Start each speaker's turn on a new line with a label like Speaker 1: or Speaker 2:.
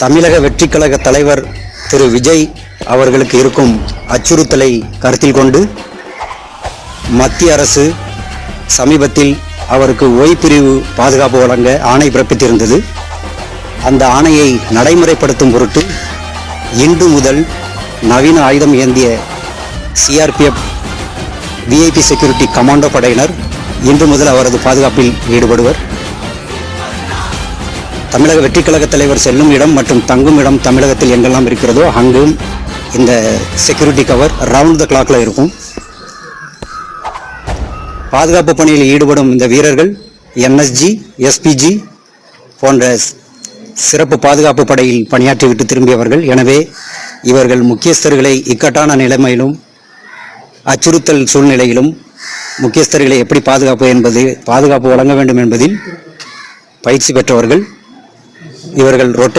Speaker 1: தமிழக வெற்றிக் கழக தலைவர் திரு விஜய் அவர்களுக்கு இருக்கும் அச்சுறுத்தலை கருத்தில் கொண்டு மத்திய அரசு சமீபத்தில் அவருக்கு ஓய்பிரிவு பாதுகாப்பு வழங்க ஆணை பிறப்பித்திருந்தது. அந்த ஆணையை நடைமுறைப்படுத்தும் பொருட்டு இன்று முதல் நவீன ஆயுதம் ஏந்திய சிஆர்பிஎஃப் விஐபி செக்யூரிட்டி கமாண்டோ படையினர் இன்று முதல் அவரது பாதுகாப்பில் ஈடுபடுவர். தமிழக வெற்றிக் கழக தலைவர் செல்லும் இடம் மற்றும் தங்கும் இடம் தமிழகத்தில் எங்கெல்லாம் இருக்கிறதோ அங்கும் இந்த செக்யூரிட்டி கவர் ரவுண்ட் த கிளாக்ல இருக்கும். பாதுகாப்பு பணியில் ஈடுபடும் இந்த வீரர்கள் என்எஸ்ஜி, எஸ்பிஜி போன்ற சிறப்பு பாதுகாப்பு படையில் பணியாற்றிவிட்டு திரும்பியவர்கள். எனவே இவர்கள் முக்கியஸ்தர்களை இக்கட்டான நிலைமையிலும் அச்சுறுத்தல் சூழ்நிலையிலும் முக்கியஸ்தர்களை எப்படி பாதுகாப்பு வழங்க வேண்டும் என்பதில் பயிற்சி பெற்றவர்கள். இவர்கள்